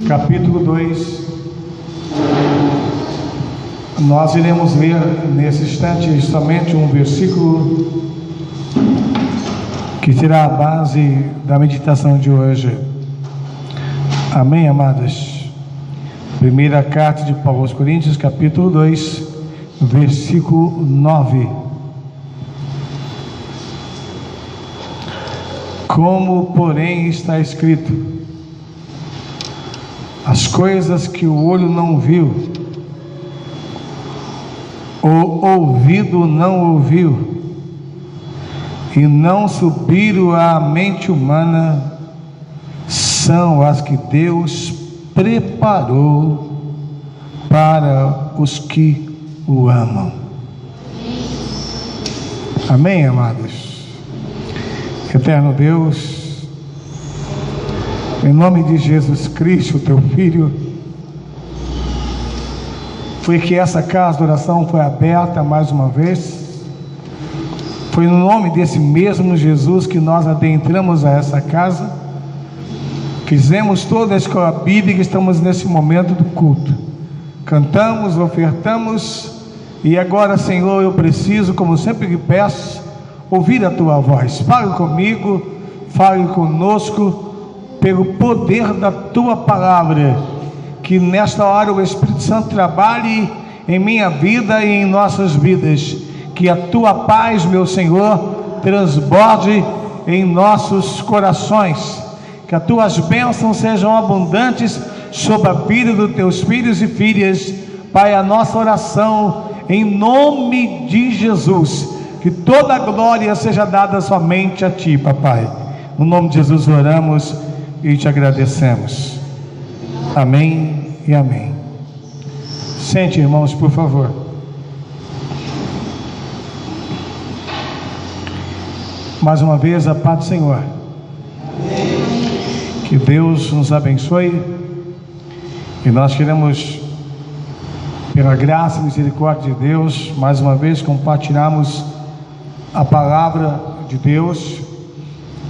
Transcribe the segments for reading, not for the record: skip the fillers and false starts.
capítulo 2. Nós iremos ler nesse instante somente um versículo que será a base da meditação de hoje. Amém, amadas? Primeira carta de Paulo aos Coríntios, capítulo 2, versículo 9. Como, porém, está escrito: as coisas que o olho não viu, o ouvido não ouviu, e não subiram à mente humana, são as que Deus preparou para os que o amam. Amém, amados? Eterno Deus, em nome de Jesus Cristo, teu Filho, foi que essa casa de oração foi aberta mais uma vez. Foi no nome desse mesmo Jesus que nós adentramos a essa casa. Fizemos toda a escola bíblica, estamos nesse momento do culto. Cantamos, ofertamos, e agora, Senhor, eu preciso, como sempre lhe peço, ouvir a tua voz. Fale comigo, fale conosco, pelo poder da tua palavra, que nesta hora o Espírito Santo trabalhe em minha vida e em nossas vidas, que a tua paz, meu Senhor, transborde em nossos corações, que as tuas bênçãos sejam abundantes sobre a vida dos teus filhos e filhas. Pai, a nossa oração em nome de Jesus, que toda a glória seja dada somente a ti, papai. No nome de Jesus oramos e te agradecemos. Amém e amém. Sente, irmãos, por favor. Mais uma vez, a paz do Senhor. Que Deus nos abençoe. E nós queremos, pela graça e misericórdia de Deus, mais uma vez compartilharmos a palavra de Deus,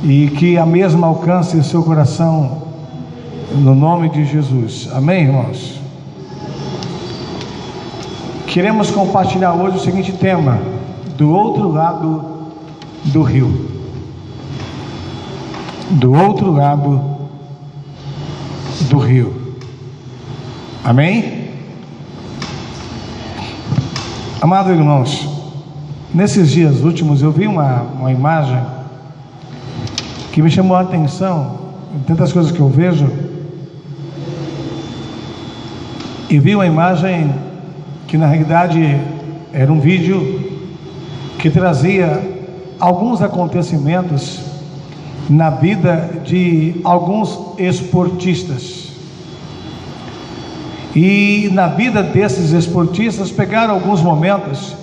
e que a mesma alcance o seu coração, no nome de Jesus. Amém, irmãos? Queremos compartilhar hoje o seguinte tema: do outro lado do rio. Do outro lado do rio. Amém? Amados irmãos, nesses dias últimos eu vi uma imagem que me chamou a atenção, tantas coisas que eu vejo, e vi uma imagem que na realidade era um vídeo que trazia alguns acontecimentos na vida de alguns esportistas. E na vida desses esportistas pegaram alguns momentos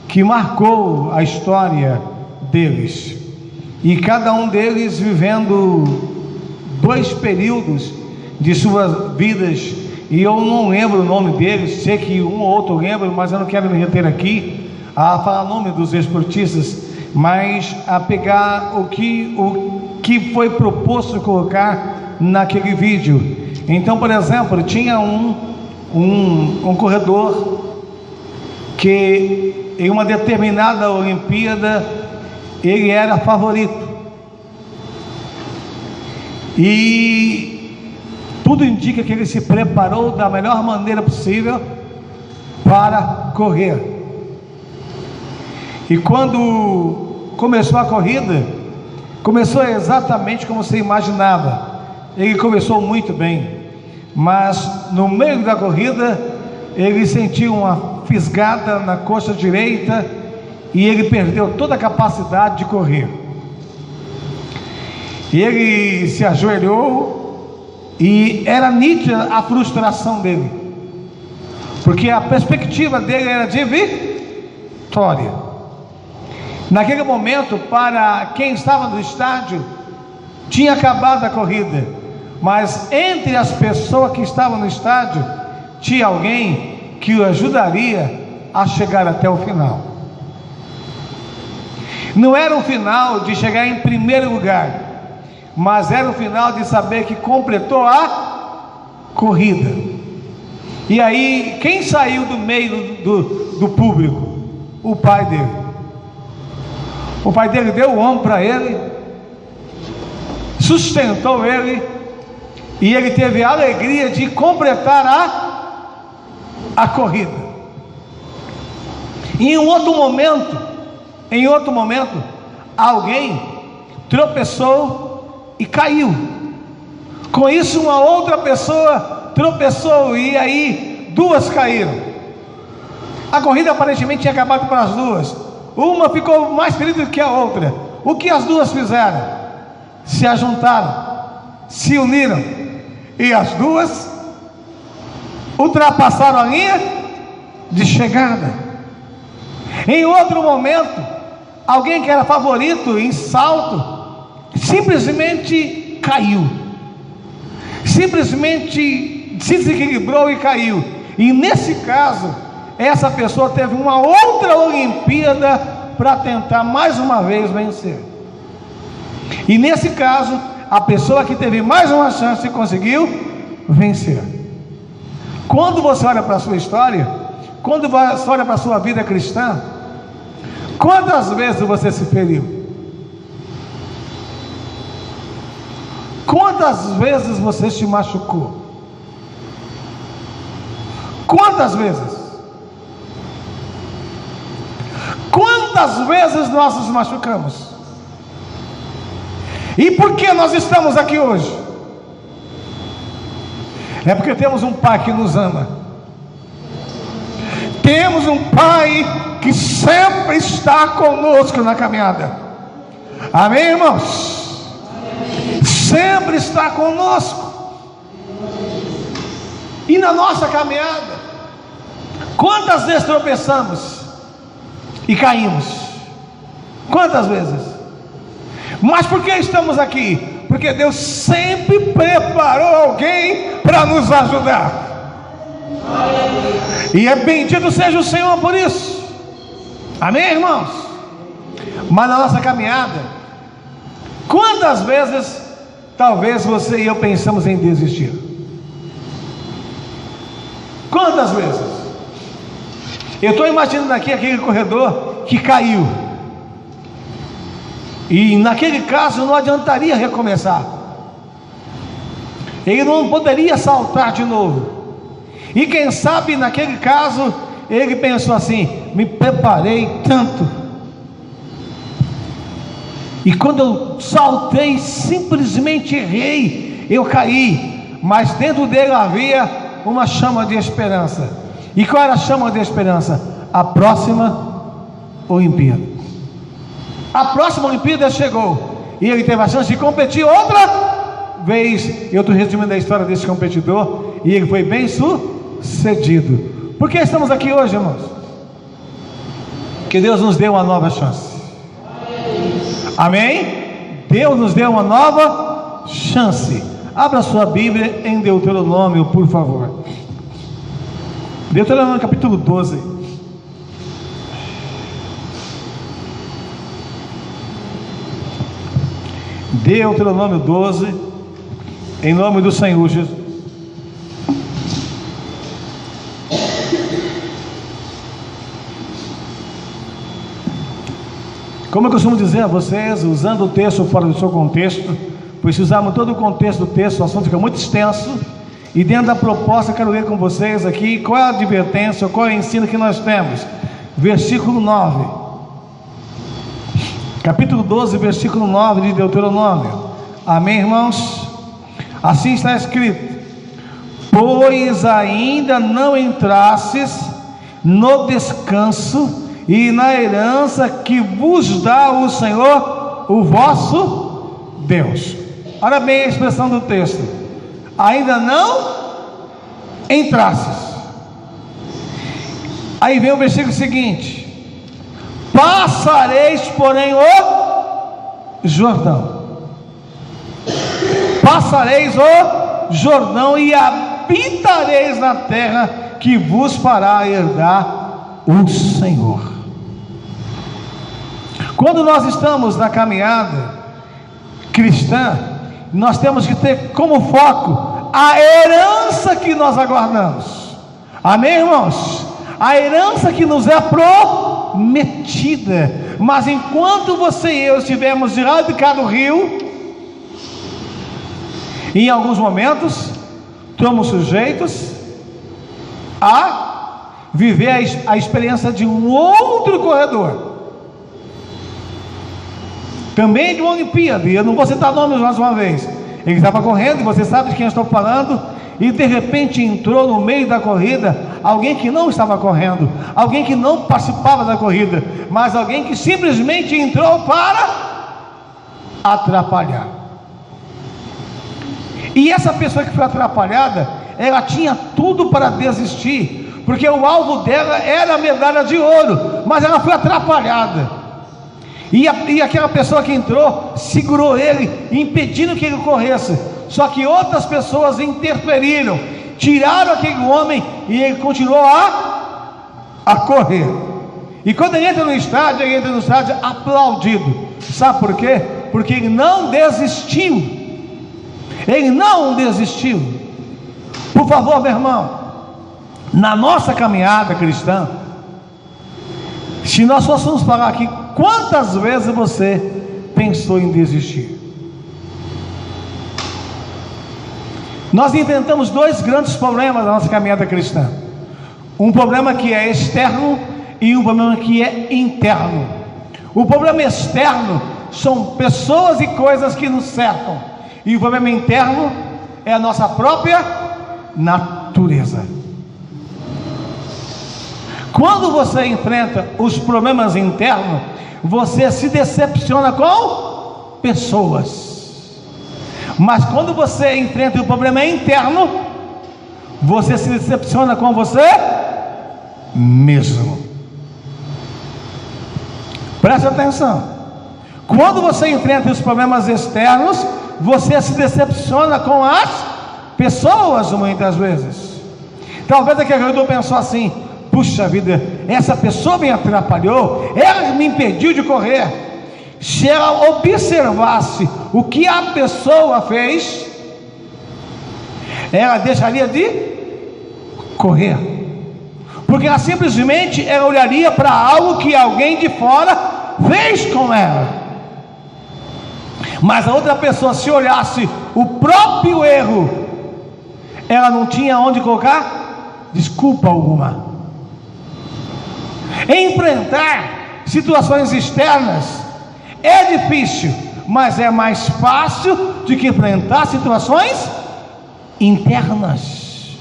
que marcou a história deles, e cada um deles vivendo dois períodos de suas vidas, e eu não lembro o nome deles, sei que um ou outro lembra, mas eu não quero me reter aqui a falar o nome dos esportistas, mas a pegar o que foi proposto colocar naquele vídeo. Então, por exemplo, tinha um corredor que em uma determinada Olimpíada ele era favorito, e tudo indica que ele se preparou da melhor maneira possível para correr. E quando começou a corrida, começou exatamente como você imaginava. Ele começou muito bem, mas no meio da corrida ele sentiu uma fisgada na coxa direita e ele perdeu toda a capacidade de correr. E ele se ajoelhou, e era nítida a frustração dele, porque a perspectiva dele era de vitória. Naquele momento, para quem estava no estádio, tinha acabado a corrida, mas entre as pessoas que estavam no estádio, tinha alguém que o ajudaria a chegar até o final. Não era o final de chegar em primeiro lugar, mas era o final de saber que completou a corrida. E aí, quem saiu do meio do público? O pai dele. O pai dele deu o ombro para ele, sustentou ele, e ele teve a alegria de completar a corrida. E em outro momento, alguém tropeçou e caiu. Com isso, uma outra pessoa tropeçou, e aí duas caíram. A corrida aparentemente tinha acabado para as duas. Uma ficou mais ferida do que a outra. O que as duas fizeram? Se ajuntaram, se uniram, e as duas ultrapassaram a linha de chegada. Em outro momento, alguém que era favorito em salto simplesmente caiu, simplesmente se desequilibrou e caiu. E nesse caso, essa pessoa teve uma outra Olimpíada para tentar mais uma vez vencer. E nesse caso, a pessoa que teve mais uma chance conseguiu vencer. Quando você olha para a sua história, quando você olha para a sua vida cristã, quantas vezes você se feriu? Quantas vezes você se machucou? Quantas vezes? Quantas vezes nós nos machucamos? E por que nós estamos aqui hoje? É porque temos um Pai que nos ama. Temos um Pai que sempre está conosco na caminhada. Amém, irmãos? Sempre está conosco. E na nossa caminhada, quantas vezes tropeçamos e caímos? Quantas vezes? Mas por que estamos aqui? Porque Deus sempre preparou alguém para nos ajudar. E é bendito seja o Senhor por isso. Amém, irmãos? Mas na nossa caminhada, quantas vezes talvez você e eu pensamos em desistir? Quantas vezes? Eu estou imaginando aqui aquele corredor que caiu. E naquele caso não adiantaria recomeçar. Ele não poderia saltar de novo. E quem sabe naquele caso ele pensou assim: me preparei tanto, e quando eu saltei simplesmente errei, eu caí. Mas dentro dele havia uma chama de esperança. E qual era a chama de esperança? A próxima Olimpíada. A próxima Olimpíada chegou, e ele teve a chance de competir outra vez. Eu estou resumindo a história desse competidor, e ele foi bem sucedido. Por que estamos aqui hoje, irmãos? Que Deus nos deu uma nova chance. Amém? Deus nos deu uma nova chance. Abra sua Bíblia em Deuteronômio, por favor. Deuteronômio capítulo 12. Deuteronômio 12, em nome do Senhor Jesus. Como eu costumo dizer a vocês, usando o texto fora do seu contexto, pois se usarmos todo o contexto do texto, o assunto fica muito extenso. E dentro da proposta, eu quero ler com vocês aqui qual é a advertência, qual é o ensino que nós temos. Versículo 9. Capítulo 12, versículo 9 de Deuteronômio. Amém, irmãos? Assim está escrito: pois ainda não entrastes no descanso e na herança que vos dá o Senhor, o vosso Deus. Olha bem a expressão do texto: ainda não entrastes. Aí vem o versículo seguinte: passareis, porém, o Jordão. Passareis o Jordão e habitareis na terra que vos fará herdar o Senhor. Quando nós estamos na caminhada cristã, nós temos que ter como foco a herança herança que nós aguardamos. Amém, irmãos? A herança que nos é prometida. Mas enquanto você e eu estivermos de lá de cá do rio, em alguns momentos somos sujeitos a viver a experiência de um outro corredor, também de uma Olimpíada. E eu não vou citar nomes mais uma vez. Ele estava correndo, e você sabe de quem eu estou falando, e de repente entrou no meio da corrida alguém que não estava correndo, alguém que não participava da corrida, mas alguém que simplesmente entrou para atrapalhar. E essa pessoa que foi atrapalhada, ela tinha tudo para desistir, porque o alvo dela era a medalha de ouro, mas ela foi atrapalhada. E aquela pessoa que entrou segurou ele, impedindo que ele corresse. Só que outras pessoas interferiram, tiraram aquele homem, e ele continuou a correr. E quando ele entra no estádio, aplaudido. Sabe por quê? Porque ele não desistiu. Ele não desistiu. Por favor, meu irmão, na nossa caminhada cristã, se nós fôssemos falar aqui, quantas vezes você pensou em desistir? Nós enfrentamos dois grandes problemas na nossa caminhada cristã: um problema que é externo e um problema que é interno. O problema externo são pessoas e coisas que nos cercam, e o problema interno é a nossa própria natureza. Quando você enfrenta os problemas internos, você se decepciona com pessoas. Mas quando você enfrenta o problema interno, você se decepciona com você mesmo. Preste atenção. Quando você enfrenta os problemas externos, você se decepciona com as pessoas muitas vezes. Talvez aquele corredor pensou assim: puxa vida, essa pessoa me atrapalhou, ela me impediu de correr. Se ela observasse o que a pessoa fez, ela deixaria de correr, porque ela simplesmente olharia para algo que alguém de fora fez com ela. Mas a outra pessoa, se olhasse o próprio erro, ela não tinha onde colocar desculpa alguma. Enfrentar situações externas é difícil, mas é mais fácil do que enfrentar situações internas.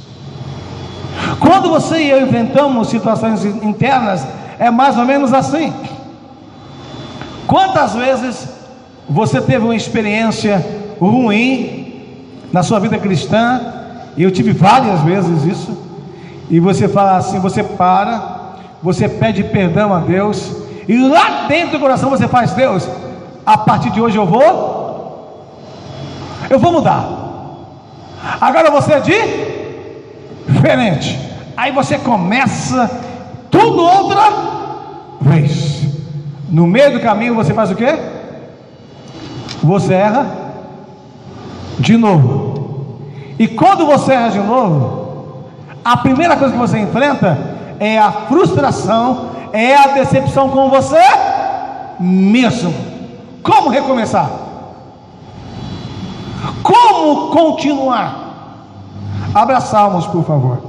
Quando você e eu enfrentamos situações internas, é mais ou menos assim. Quantas vezes você teve uma experiência ruim na sua vida cristã? E eu tive várias vezes isso. E você fala assim, você pede perdão a Deus, e lá dentro do coração você faz: Deus, a partir de hoje eu vou mudar, agora você é diferente. Aí você começa tudo outra vez. No meio do caminho você faz o quê? Você erra de novo. E quando você erra de novo, a primeira coisa que você enfrenta é a frustração, é a decepção com você mesmo. Como recomeçar? Como continuar? Abra Salmos, por favor.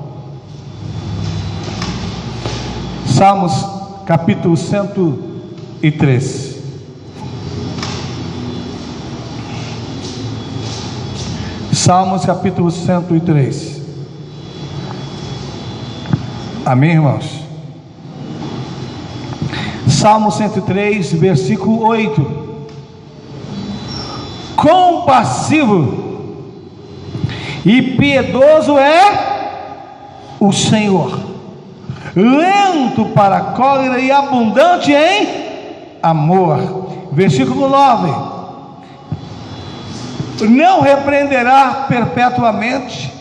Salmos capítulo 103. Salmos capítulo 103. Amém, irmãos? Salmo 103, versículo 8. Compassivo e piedoso é o Senhor, lento para a cólera e abundante em amor. Versículo 9. Não repreenderá perpetuamente,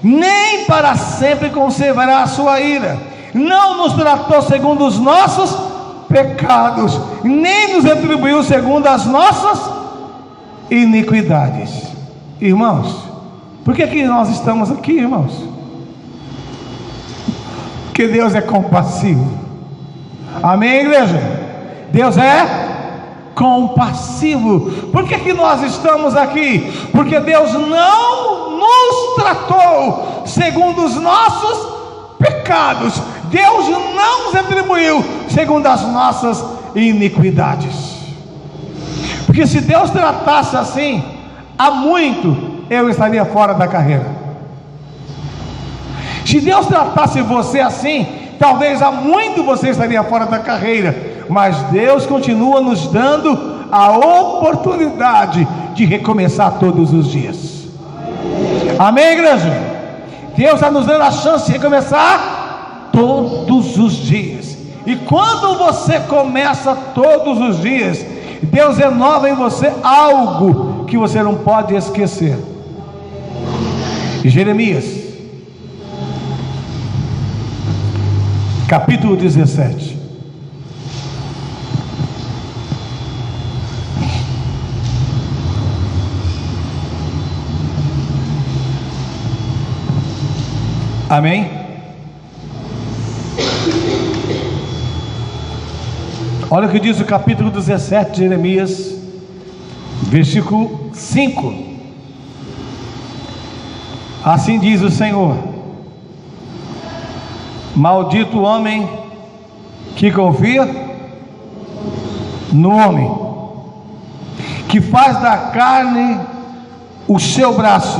nem para sempre conservará a sua ira. Não nos tratou segundo os nossos pecados, nem nos retribuiu segundo as nossas iniquidades. Irmãos, Por que nós estamos aqui, irmãos? Porque Deus é compassivo. Amém, igreja? Deus é compassivo. Por que nós estamos aqui? Porque Deus não nos tratou segundo os nossos pecados. Deus não nos retribuiu segundo as nossas iniquidades. Porque se Deus tratasse assim, há muito eu estaria fora da carreira. Se Deus tratasse você assim, talvez há muito você estaria fora da carreira. Mas Deus continua nos dando a oportunidade de recomeçar todos os dias. Amém, igreja? Deus está nos dando a chance de recomeçar todos os dias. E quando você começa todos os dias, Deus renova em você algo que você não pode esquecer. Jeremias, capítulo 17. Amém? Olha o que diz o capítulo 17 de Jeremias, versículo 5. Assim diz o Senhor: maldito o homem que confia no homem, que faz da carne o seu braço,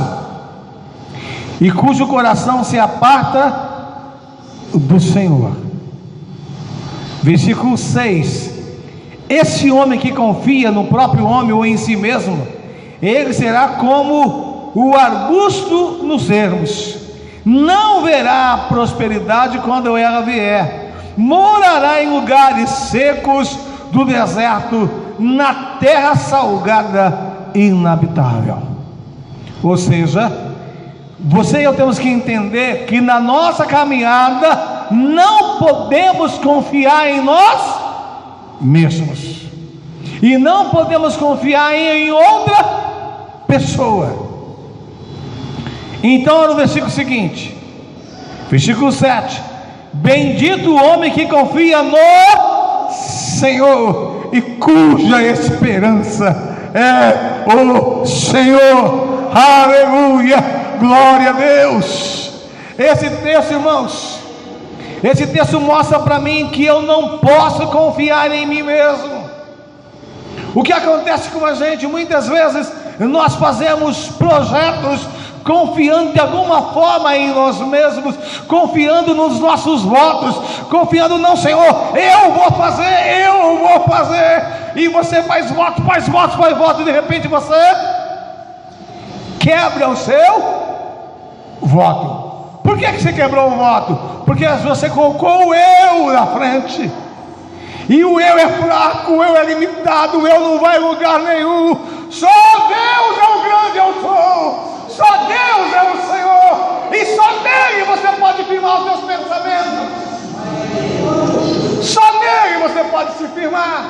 e cujo coração se aparta do Senhor. Versículo 6: esse homem que confia no próprio homem ou em si mesmo, ele será como o arbusto nos ermos, não verá prosperidade quando ela vier, morará em lugares secos do deserto, na terra salgada e inabitável. Ou seja, você e eu temos que entender que na nossa caminhada não podemos confiar em nós mesmos, e não podemos confiar em outra pessoa. Então, no versículo seguinte, versículo 7: bendito o homem que confia no Senhor e cuja esperança é o Senhor. Aleluia! Glória a Deus. Esse texto, irmãos, esse texto mostra para mim que eu não posso confiar em mim mesmo. O que acontece com a gente? Muitas vezes nós fazemos projetos confiando de alguma forma em nós mesmos, confiando nos nossos votos, confiando, não, Senhor, eu vou fazer, e você faz voto, e de repente você quebra o seu voto. Por que você quebrou o voto? Porque você colocou o eu na frente, e o eu é fraco, o eu é limitado, o eu não vai em lugar nenhum. Só Deus é o grande eu sou, só Deus é o Senhor, e só nele você pode firmar os seus pensamentos, só nele você pode se firmar.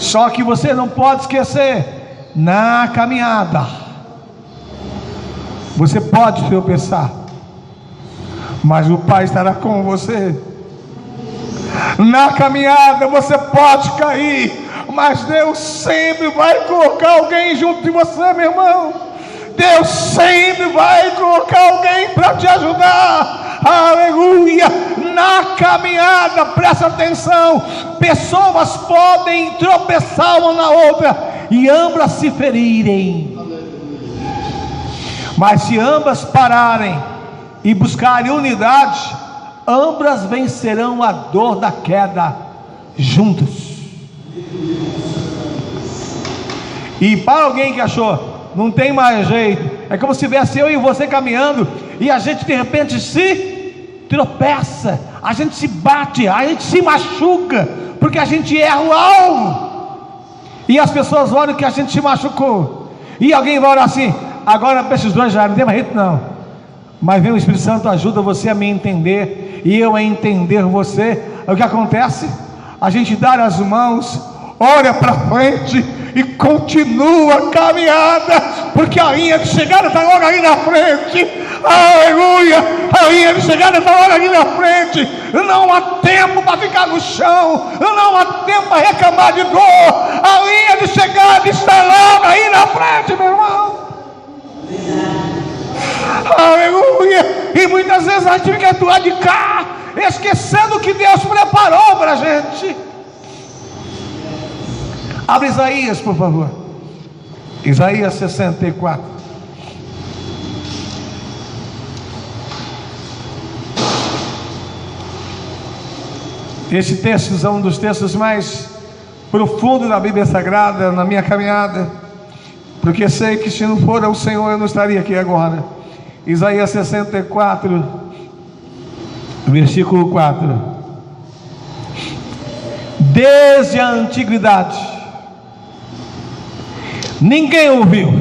Só que você não pode esquecer, na caminhada você pode tropeçar, mas o Pai estará com você. Na caminhada você pode cair, mas Deus sempre vai colocar alguém junto de você, meu irmão. Deus sempre vai colocar alguém para te ajudar. Aleluia! Na caminhada, presta atenção, pessoas podem tropeçar uma na outra e ambas se ferirem, mas se ambas pararem e buscarem unidade, ambas vencerão a dor da queda juntos. E para alguém que achou, não tem mais jeito, é como se tivesse eu e você caminhando, e a gente de repente se tropeça, a gente se bate, a gente se machuca, porque a gente erra o alvo, e as pessoas olham que a gente se machucou, e alguém vai olhar assim: agora para esses dois já não tem mais jeito não. Mas vem o Espírito Santo, ajuda você a me entender, e eu a entender você. O que acontece? A gente dá as mãos, olha para frente e continua a caminhada, porque a linha de chegada está logo ali na frente. Aleluia, a linha de chegada está logo ali na frente. Não há tempo para ficar no chão, não há tempo para reclamar de dor. A linha de chegada está logo aí na frente, meu irmão. Aleluia. E muitas vezes a gente fica do lado de cá, esquecendo o que Deus preparou para a gente. Abre Isaías, por favor. Isaías 64. Esse texto é um dos textos mais profundos da Bíblia Sagrada, na minha caminhada, porque sei que se não for o Senhor, eu não estaria aqui agora. Isaías 64, versículo 4. Desde a antiguidade, ninguém ouviu,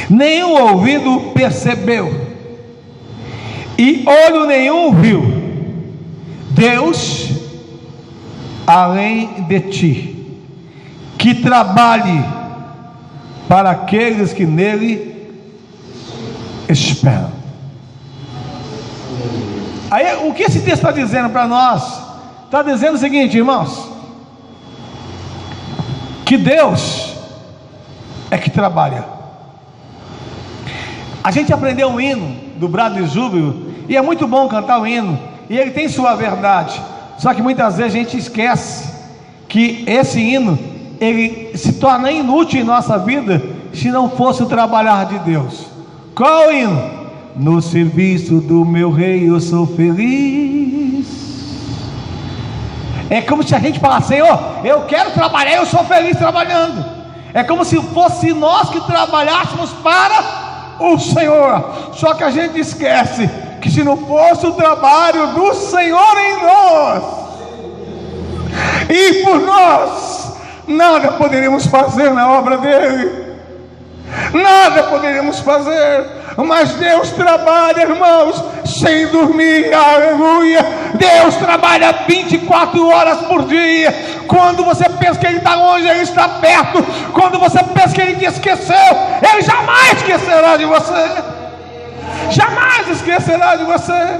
nenhum ouvido percebeu, e olho nenhum viu Deus além de ti, que trabalhe para aqueles que nele esperam. Aí, o que esse texto está dizendo para nós? Está dizendo o seguinte, irmãos, que Deus é que trabalha. A gente aprendeu um hino do Brado de Júbilo, e é muito bom cantar o hino, e ele tem sua verdade, só que muitas vezes a gente esquece que esse hino, ele se torna inútil em nossa vida, se não fosse o trabalhar de Deus. Qual o hino? No serviço do meu rei eu sou feliz. É como se a gente falasse, Senhor, eu quero trabalhar, eu sou feliz trabalhando. É como se fosse nós que trabalhássemos para o Senhor. Só que a gente esquece que se não fosse o trabalho do Senhor em nós e por nós, nada poderíamos fazer na obra dele. Nada poderíamos fazer, mas Deus trabalha, irmãos, sem dormir, aleluia. Deus trabalha 24 horas por dia. Quando você pensa que Ele está longe, Ele está perto. Quando você pensa que Ele te esqueceu, Ele jamais esquecerá de você. Jamais esquecerá de você.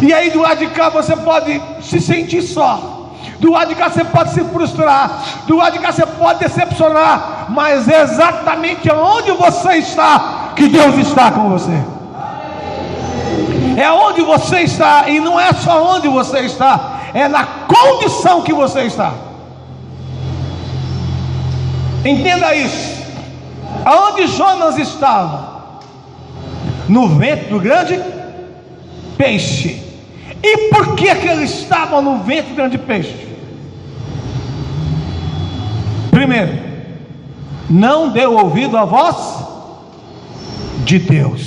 E aí do lado de cá você pode se sentir só, do lado de cá você pode se frustrar, do lado de cá você pode decepcionar, mas é exatamente onde você está que Deus está com você. É onde você está, e não é só onde você está, é na condição que você está. Entenda isso. Aonde Jonas estava? No ventre do grande peixe. E por que ele estava no ventre do grande peixe? Primeiro, não deu ouvido à voz de Deus.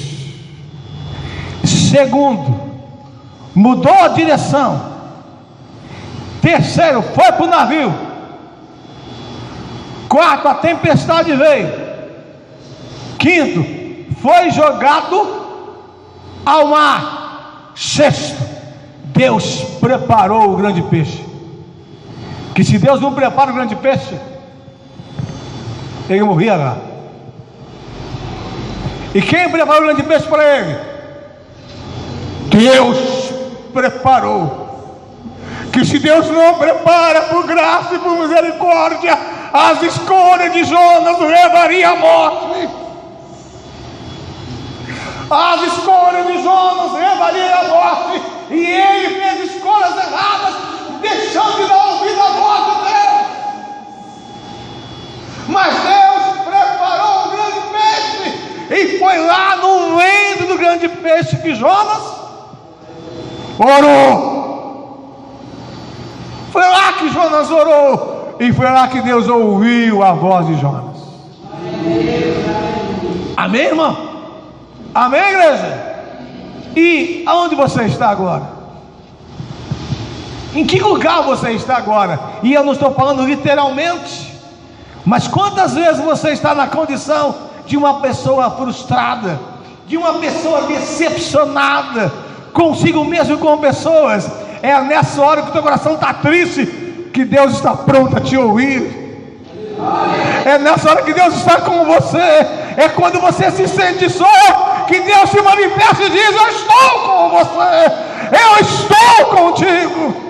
Segundo, mudou a direção. Terceiro, foi para o navio. Quarto, a tempestade veio. Quinto, foi jogado ao mar. Sexto, Deus preparou o grande peixe. Que se Deus não prepara o grande peixe, ele morria lá. E quem preparou o grande peixe para ele? Deus preparou. Que se Deus não prepara por graça e por misericórdia, as escolhas de Jonas o levariam à morte. As escolhas de Jonas levariam à morte. E ele fez escolhas erradas, deixando de dar ouvido à voz de Deus. Mas Deus preparou o grande peixe, e foi lá no ventre do grande peixe que Jonas orou. Foi lá que Jonas orou, e foi lá que Deus ouviu a voz de Jonas. Amém, irmão? Amém, igreja? E aonde você está agora? Em que lugar você está agora? E eu não estou falando literalmente, mas quantas vezes você está na condição de uma pessoa frustrada, de uma pessoa decepcionada consigo mesmo, com pessoas? É nessa hora que o teu coração está triste, que Deus está pronto a te ouvir. É nessa hora que Deus está com você. É quando você se sente só, que Deus se manifesta e diz: eu estou com você, eu estou contigo.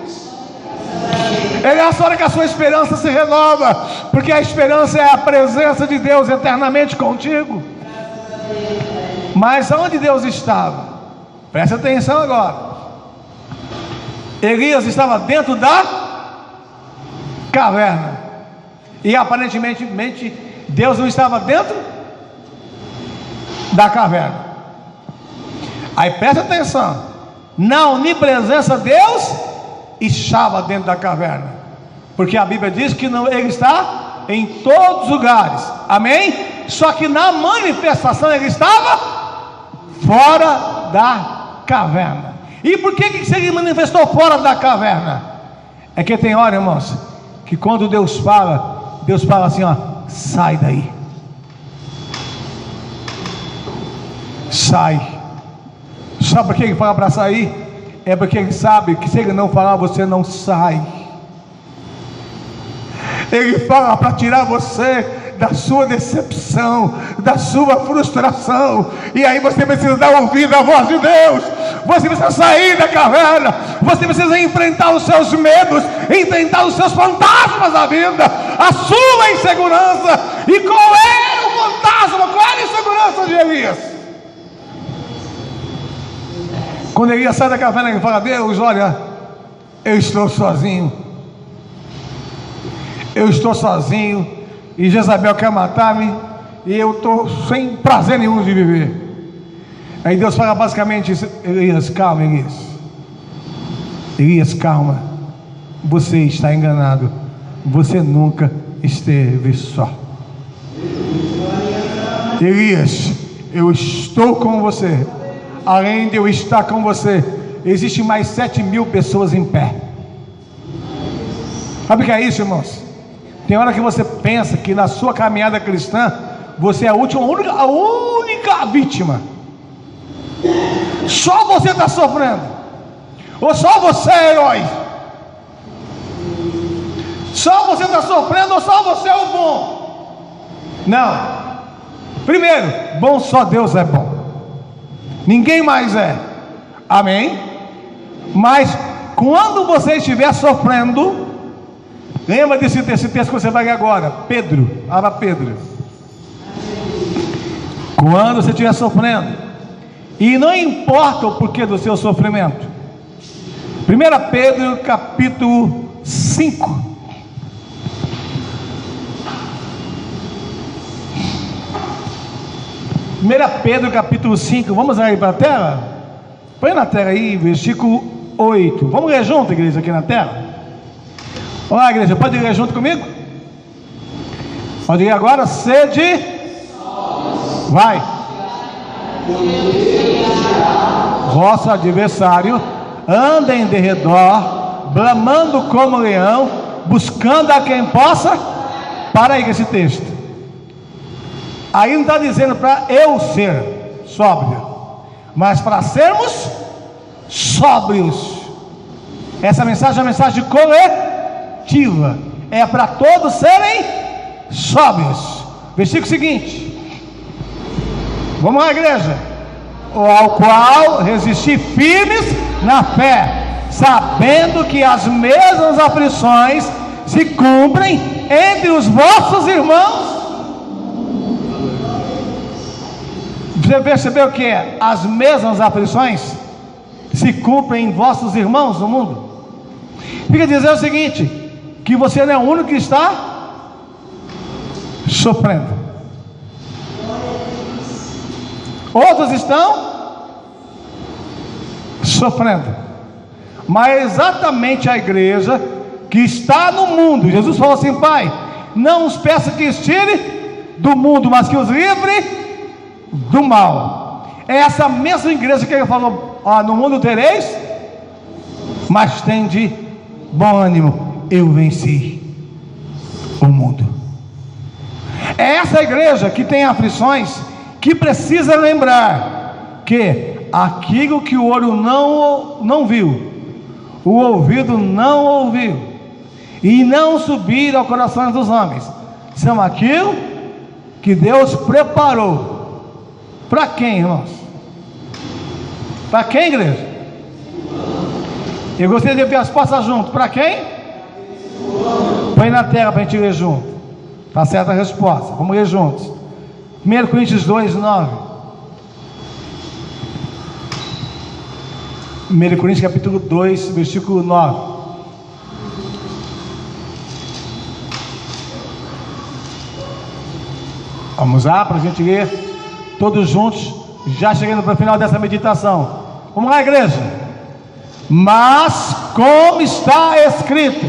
É nessa hora que a sua esperança se renova, porque a esperança é a presença de Deus eternamente contigo. Mas aonde Deus estava? Preste atenção agora. Elias estava dentro da caverna, e aparentemente Deus não estava dentro da caverna. Aí preste atenção, na onipresença Deus estava dentro da caverna, porque a Bíblia diz que não, Ele está em todos os lugares, amém? Só que na manifestação Ele estava fora da caverna. E por que ele manifestou fora da caverna? É que tem hora, irmãos, que quando Deus fala assim, ó: sai daí, sai. Sabe por que Ele fala para sair? É porque Ele sabe que se Ele não falar, você não sai. Ele fala para tirar você da sua decepção, da sua frustração, e aí você precisa dar ouvido à voz de Deus. Você precisa sair da caverna, você precisa enfrentar os seus medos, enfrentar os seus fantasmas da vida, a sua insegurança. E qual era o fantasma, qual era a insegurança de Elias? Quando Elias sai da caverna, ele fala: Deus, olha, eu estou sozinho, e Jezabel quer matar-me, e eu estou sem prazer nenhum de viver. Aí Deus fala basicamente isso: Elias, calma, Elias, calma, você está enganado, você nunca esteve só. Elias, eu estou com você. Além de eu estar com você, existem mais 7.000 pessoas em pé. Sabe o que é isso, irmãos? Tem hora que você pensa que na sua caminhada cristã você é a única vítima. Só você está sofrendo, ou só você é herói. Só você está sofrendo, ou só você é o bom. Não. Primeiro, bom só Deus é bom, ninguém mais é, amém? Mas quando você estiver sofrendo, lembra desse texto que você vai ler agora, Pedro, abra Pedro. Quando você estiver sofrendo, e não importa o porquê do seu sofrimento, 1 Pedro capítulo 5, Pedro capítulo 5, vamos aí para a tela? Põe na tela aí, versículo 8. Vamos ler junto, igreja, aqui na tela? Olá, igreja, pode ler junto comigo? Pode ler agora. Sede, vai, vosso adversário anda em derredor, bramando como leão, buscando a quem possa. Para aí com esse texto. Aí não está dizendo para eu ser sóbrio, mas para sermos sóbrios. Essa mensagem é uma mensagem coletiva, é para todos serem sóbrios. Versículo seguinte, vamos lá, igreja. Ao qual resisti firmes na fé, sabendo que as mesmas aflições se cumprem entre os vossos irmãos. Você percebeu que as mesmas aflições se cumprem em vossos irmãos no mundo? Fica dizendo o seguinte, que você não é o único que está sofrendo. Outros estão sofrendo, mas exatamente a igreja que está no mundo, Jesus falou assim: Pai, não os peça que os tire do mundo, mas que os livre do mal. É essa mesma igreja que ele falou: no mundo tereis, mas tende bom ânimo, eu venci o mundo. É essa igreja que tem aflições, que precisa lembrar que aquilo que o olho não viu, o ouvido não ouviu, e não subir ao coração dos homens, são aquilo que Deus preparou. Para quem, irmãos? Para quem, igreja? Eu gostaria de ver as respostas junto. Para quem? Põe na tela para a gente ler junto. Está certa a resposta. Vamos ler juntos. 1 Coríntios 2, 9. 1 Coríntios capítulo 2, versículo 9. Vamos lá para a gente ler todos juntos, já chegando para o final dessa meditação. Vamos lá, igreja. Mas como está escrito,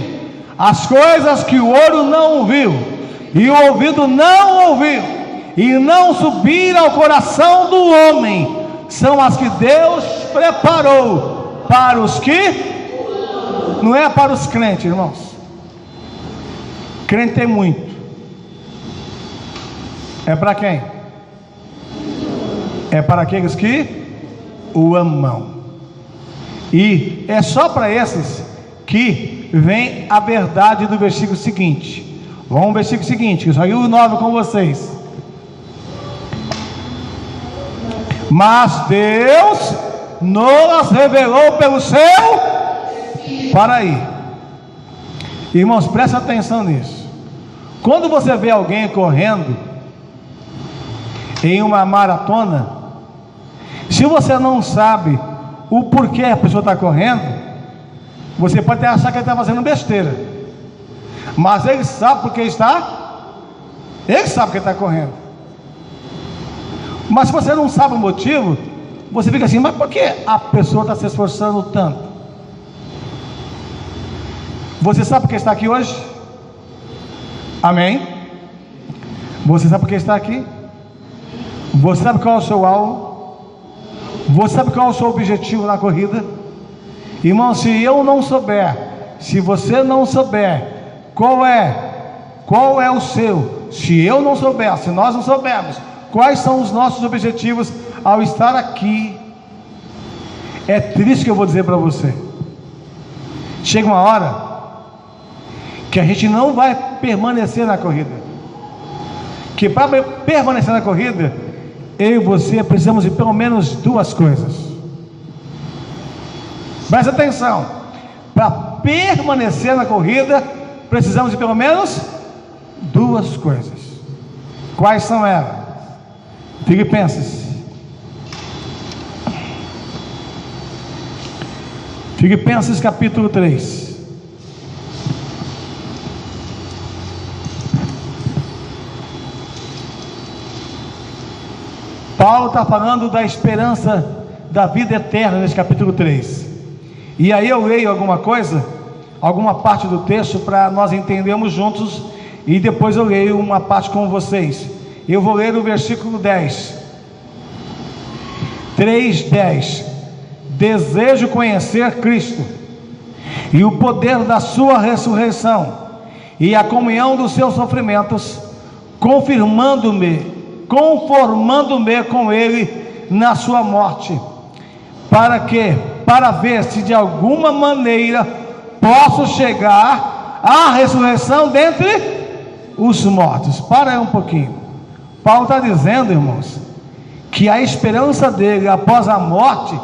as coisas que o olho não viu e o ouvido não ouviu e não subiram ao coração do homem, são as que Deus preparou para os que... Não é para os crentes, irmãos. Crente tem muito. É para quem? É para aqueles que o amam. E é só para esses que vem a verdade do versículo seguinte. Vamos ao versículo seguinte, que eu só li o 9 com vocês. Mas Deus nos revelou pelo seu... Para aí. Irmãos, presta atenção nisso. Quando você vê alguém correndo em uma maratona, se você não sabe o porquê a pessoa está correndo, você pode até achar que ele está fazendo besteira, mas ele sabe porque ele sabe que ele está correndo. Mas se você não sabe o motivo, você fica assim, mas por que a pessoa está se esforçando tanto? Você sabe por que está aqui hoje? Amém? Você sabe por que está aqui? Você sabe qual é o seu alvo? Você sabe qual é o seu objetivo na corrida? Irmão, se eu não souber, se você não souber qual é o seu, se eu não souber, se nós não soubermos quais são os nossos objetivos ao estar aqui, é triste que eu vou dizer para você. Chega uma hora que a gente não vai permanecer na corrida, que para permanecer na corrida, eu e você precisamos de pelo menos duas coisas. Presta atenção. Para permanecer na corrida, precisamos de pelo menos duas coisas. Quais são elas? Filipenses. Filipenses capítulo 3. Paulo está falando da esperança da vida eterna nesse capítulo 3. E aí eu leio alguma coisa, alguma parte do texto para nós entendermos juntos, e depois eu leio uma parte com vocês. Eu vou ler o versículo 10. 3:10. Desejo conhecer Cristo e o poder da sua ressurreição e a comunhão dos seus sofrimentos, conformando-me com ele na sua morte, para ver se de alguma maneira posso chegar à ressurreição dentre os mortos. Para aí um pouquinho. Paulo está dizendo, irmãos, que a esperança dele após a morte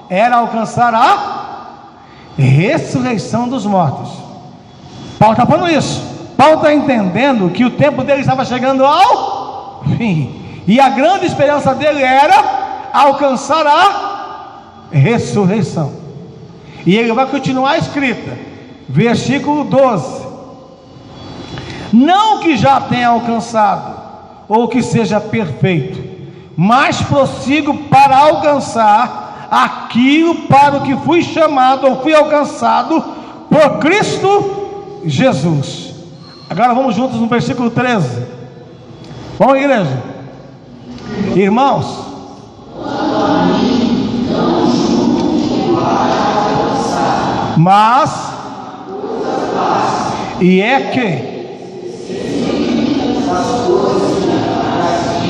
era alcançar a ressurreição dos mortos. Paulo está falando isso. Paulo está entendendo que o tempo dele estava chegando ao fim, e a grande esperança dele era alcançar a ressurreição. E ele vai continuar a escrita, versículo 12: não que já tenha alcançado ou que seja perfeito, mas prossigo para alcançar aquilo para o que fui chamado ou fui alcançado por Cristo Jesus. Agora vamos juntos no versículo 13. Vamos, igreja. Irmãos, mas e é que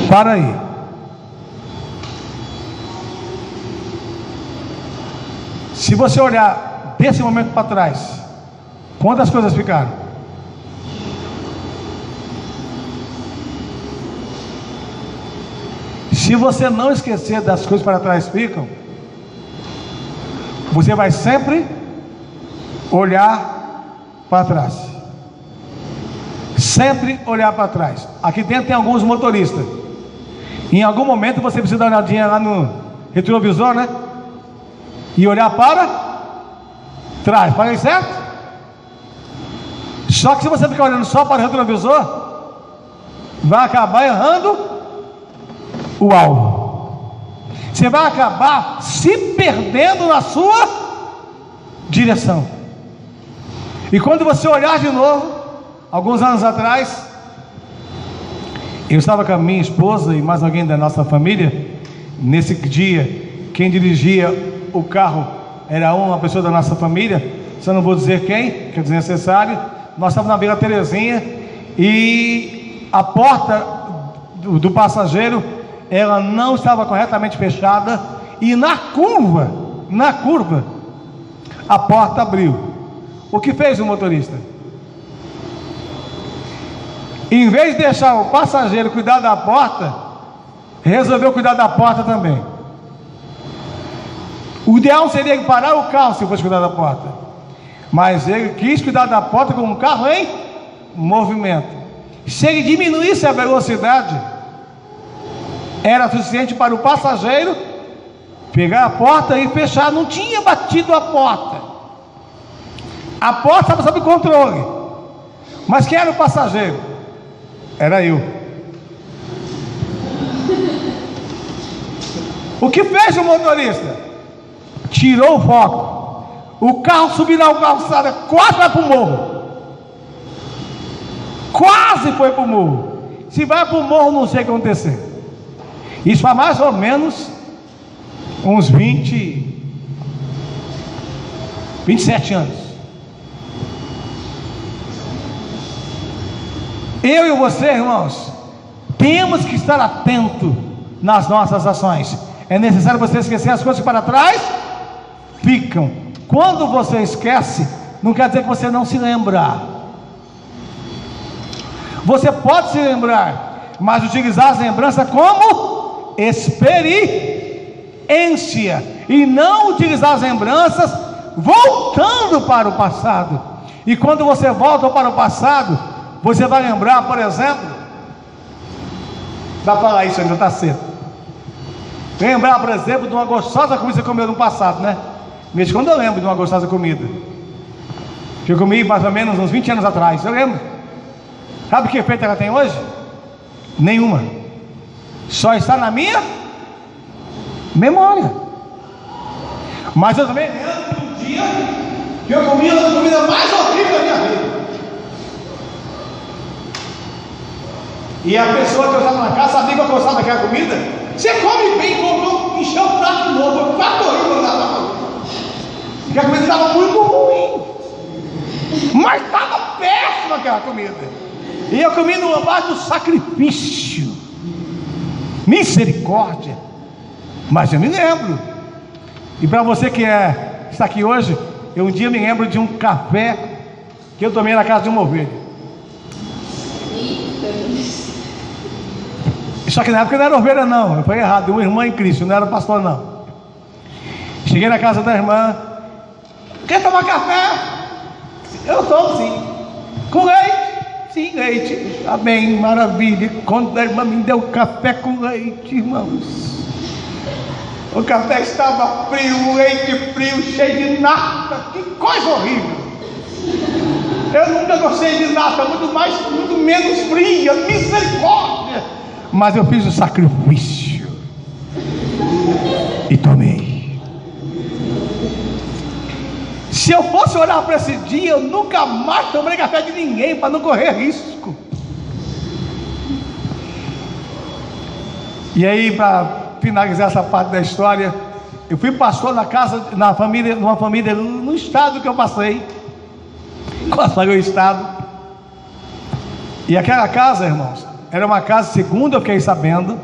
para aí. Se você olhar desse momento para trás, quantas coisas ficaram? Se você não esquecer das coisas para trás ficam, você vai sempre olhar para trás. Sempre olhar para trás. Aqui dentro tem alguns motoristas. Em algum momento você precisa dar uma olhadinha lá no retrovisor, né? E olhar para trás. Falei certo? Só que se você ficar olhando só para o retrovisor, vai acabar errando o alvo. Você vai acabar se perdendo na sua direção. E quando você olhar de novo, alguns anos atrás, eu estava com a minha esposa e mais alguém da nossa família. Nesse dia, quem dirigia o carro era uma pessoa da nossa família, só não vou dizer quem, que é desnecessário. Nós estávamos na Vila Terezinha e a porta do passageiro, ela não estava corretamente fechada, e na curva, a porta abriu. O que fez o motorista? Em vez de deixar o passageiro cuidar da porta, resolveu cuidar da porta também. O ideal seria parar o carro se fosse cuidar da porta, mas ele quis cuidar da porta com um carro em movimento. Se ele diminuísse a velocidade, era suficiente para o passageiro pegar a porta e fechar. Não tinha batido a porta estava sob controle, mas quem era o passageiro? Era eu. O que fez o motorista? Tirou o foco. O carro subiu na calçada, quase vai para o morro. Quase foi para o morro. Se vai para o morro, não sei o que acontecer. Isso faz mais ou menos uns 27 anos. Eu e você, irmãos, temos que estar atento nas nossas ações. É necessário você esquecer as coisas para trás ficam. Quando você esquece, não quer dizer que você não se lembra. Você pode se lembrar, mas utilizar as lembranças como experiência, e não utilizar as lembranças voltando para o passado. E quando você volta para o passado, você vai lembrar, por exemplo, vai falar isso ainda, está cedo. Lembrar, por exemplo, de uma gostosa comida que você comeu no passado, né? Mesmo quando eu lembro de uma gostosa comida que eu comi mais ou menos uns 20 anos atrás, eu lembro. Sabe que efeito ela tem hoje? Nenhuma. Só está na minha memória. Mas eu também lembro de um dia que eu comi a comida mais horrível da minha vida. E a pessoa que eu estava na casa sabia que eu gostava daquela comida. Você come bem, comprou, encheu o prato de novo. Eu quase corri quando estava na comida. Porque a comida estava muito ruim. Mas estava péssima aquela comida. E eu comi no base do sacrifício. Misericórdia. Mas eu me lembro. E para você que está aqui hoje, eu um dia me lembro de um café que eu tomei na casa de uma ovelha. Só que na época não era ovelha não, foi errado, uma irmã em Cristo, não era pastor não. Cheguei na casa da irmã. Quer tomar café? Eu tomo sim. Com leite? Sim, leite. Amém, maravilha. Quando a irmã me deu café com leite, irmãos, o café estava frio, o leite frio, cheio de nata. Que coisa horrível. Eu nunca gostei de nata, muito menos fria. Misericórdia. Mas eu fiz o sacrifício e tomei. Se eu fosse olhar para esse dia, eu nunca mais tomei café de ninguém, para não correr risco. E aí, para finalizar essa parte da história, eu fui pastor numa família no estado que eu passei. Quase falei o estado. E aquela casa, irmãos, era uma casa, segundo eu fiquei sabendo,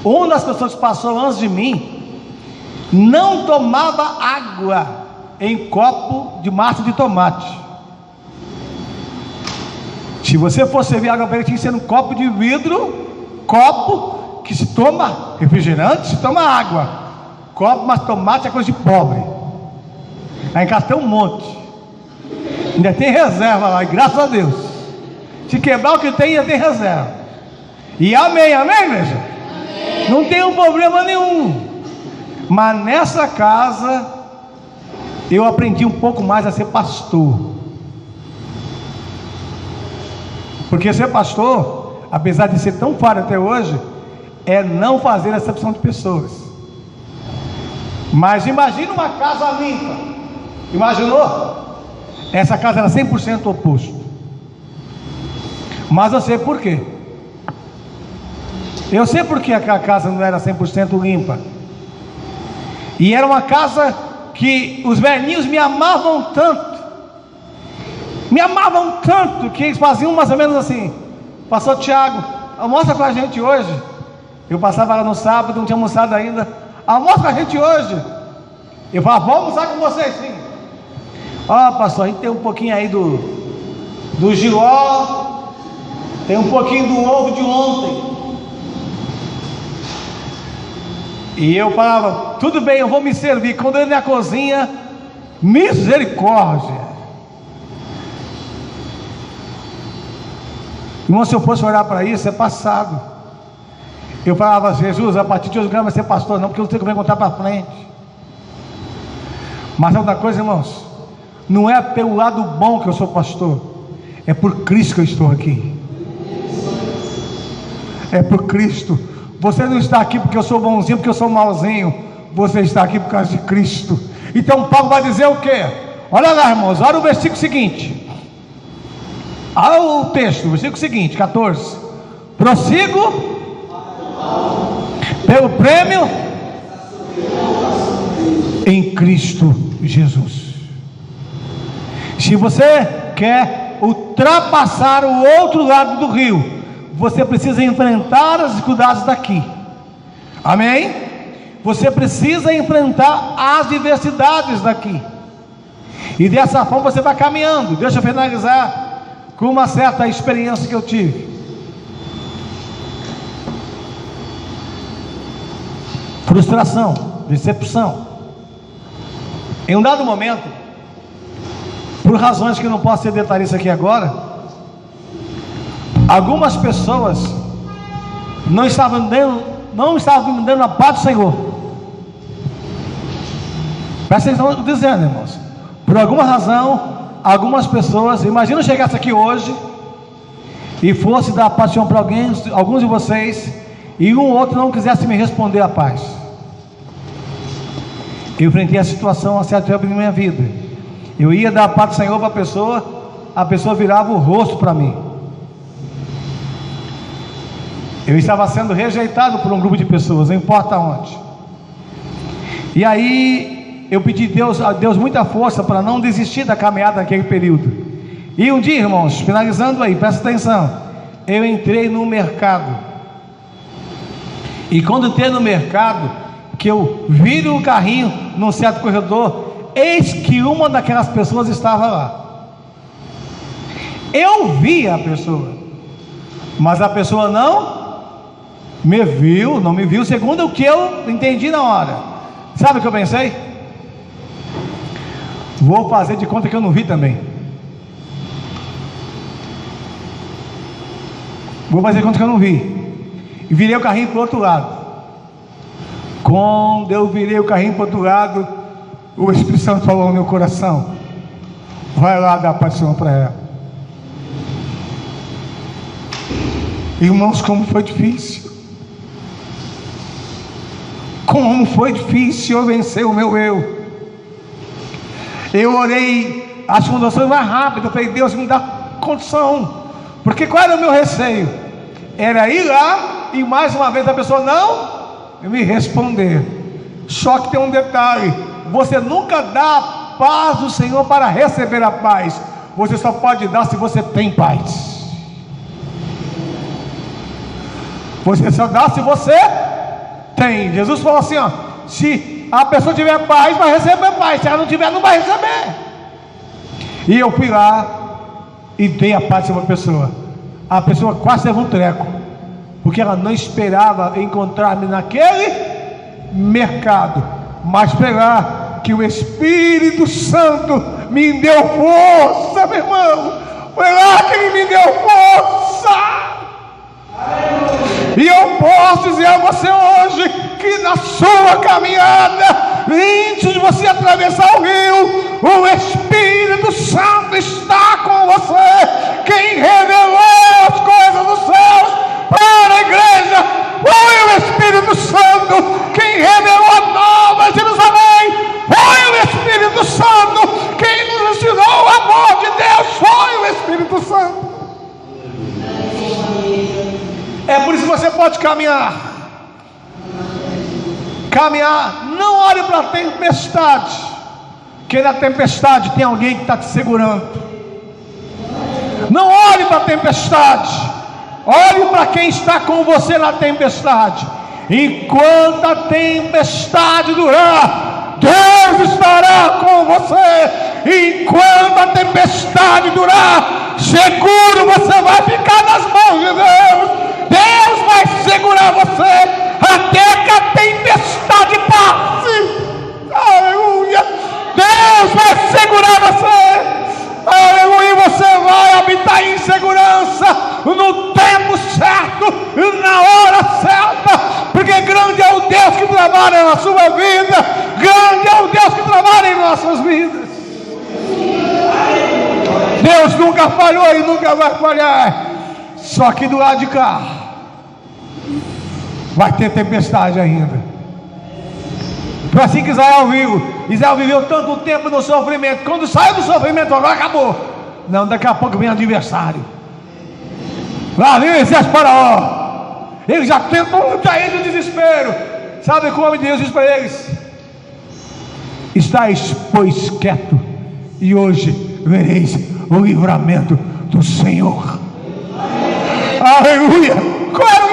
uma das pessoas que passou antes de mim não tomava água em copo de massa de tomate. Se você fosse servir água para ele, tinha que ser um copo de vidro, copo que se toma refrigerante, se toma água. Copo, mas tomate é coisa de pobre. Lá em casa tem um monte. Ainda tem reserva lá, e graças a Deus. Se quebrar o que tem, ainda tem reserva. E amém, amém, igreja? Amém. Não tem problema nenhum. Mas nessa casa, eu aprendi um pouco mais a ser pastor. Porque ser pastor, apesar de ser tão falho até hoje, é não fazer acepção de pessoas. Mas imagina uma casa limpa. Imaginou? Essa casa era 100% oposto. Mas eu sei por quê. Eu sei por que a casa não era 100% limpa. E era uma casa que os velhinhos me amavam tanto. Me amavam tanto que eles faziam mais ou menos assim: pastor Tiago, almoça com a gente hoje. Eu passava lá no sábado, não tinha almoçado ainda. Almoça com a gente hoje. Eu falava: vou almoçar com vocês sim. Ó, pastor, a gente tem um pouquinho aí do giló, tem um pouquinho do ovo de ontem. E eu falava: tudo bem, eu vou me servir. Quando eu ia na cozinha, misericórdia. Irmão, se eu fosse olhar para isso, é passado. Eu falava: Jesus, a partir de hoje eu não quero mais ser pastor não, porque eu não tenho como contar para frente. Mas outra coisa, irmãos, não é pelo lado bom que eu sou pastor, é por Cristo que eu estou aqui. É por Cristo. Você não está aqui porque eu sou bonzinho, porque eu sou malzinho. Você está aqui por causa de Cristo. Então Paulo vai dizer o quê? Olha lá, irmãos, olha o versículo seguinte. Olha o texto, o versículo seguinte, 14. Prossigo pelo prêmio em Cristo Jesus. Se você quer ultrapassar o outro lado do rio, você precisa enfrentar as dificuldades daqui. Amém? Você precisa enfrentar as diversidades daqui. E dessa forma você vai caminhando. Deixa eu finalizar com uma certa experiência que eu tive. Frustração, decepção. Em um dado momento, por razões que eu não posso ser detalhista aqui agora, algumas pessoas não estavam me dando a paz do Senhor. Presta atenção dizendo, irmãos. Por alguma razão, algumas pessoas, imagina eu chegasse aqui hoje e fosse dar paz do Senhor para alguns de vocês, e um ou outro não quisesse me responder a paz. Eu enfrentei a situação a certo tempo na minha vida. Eu ia dar a paz do Senhor para a pessoa virava o rosto para mim. Eu estava sendo rejeitado por um grupo de pessoas, não importa onde. E aí eu pedi a Deus muita força para não desistir da caminhada naquele período. E um dia, irmãos, finalizando aí, presta atenção, eu entrei no mercado. E quando entrei no mercado, que eu viro o carrinho num certo corredor, eis que uma daquelas pessoas estava lá. Eu vi a pessoa, mas a pessoa não me viu segundo o que eu entendi na hora. Sabe o que eu pensei? Vou fazer de conta que eu não vi também. Vou fazer de conta que eu não vi. E virei o carrinho para o outro lado. Quando eu virei o carrinho para o outro lado, o Espírito Santo falou no meu coração: vai lá dar paz para ela. Irmãos, como foi difícil. Como foi difícil eu vencer o meu eu. Eu orei as conduções mais rápidas. Eu falei: Deus, me dá condição. Porque qual era o meu receio? Era ir lá e mais uma vez a pessoa não me responder. Só que tem um detalhe: você nunca dá a paz do Senhor para receber a paz. Você só pode dar se você tem paz. Você só dá se você tem. Jesus falou assim, ó: se a pessoa tiver paz, vai receber paz. Se ela não tiver, não vai receber. E eu fui lá e dei a paz para uma pessoa. A pessoa quase teve um treco, porque ela não esperava encontrar-me naquele mercado, mas esperar que o Espírito Santo me deu força, meu irmão. Foi lá que Ele me deu força. E eu posso dizer a você hoje que na sua caminhada, antes de você atravessar o rio, o Espírito Santo está com você. Quem revelou as coisas dos céus para a igreja foi o Espírito Santo. Quem revelou a Nova Jerusalém foi o Espírito Santo. Quem nos ensinou o amor de Deus foi o Espírito Santo. É por isso que você pode caminhar. Não olhe para a tempestade, porque na tempestade tem alguém que está te segurando. Não olhe para a tempestade, olhe para quem está com você na tempestade. Enquanto a tempestade durar, Deus estará com você. Enquanto a tempestade durar, seguro você vai ficar nas mãos de Deus. Deus vai segurar você até que a tempestade passe. Aleluia. Deus vai segurar você. Aleluia. Você vai habitar em segurança no tempo certo, na hora certa, porque grande é o Deus que trabalha na sua vida. Grande é o Deus que trabalha em nossas vidas. Deus nunca falhou e nunca vai falhar. Só que do lado de cá vai ter tempestade ainda. Foi assim que Israel viu. Israel viveu tanto tempo no sofrimento. Quando saiu do sofrimento, agora acabou. Não, daqui a pouco vem adversário. Lá vem o exército Faraó. Eles já tentam cair no desespero. Sabe como Deus diz para eles? Estais, pois, quieto, e hoje vereis o livramento do Senhor. Aleluia. Qual era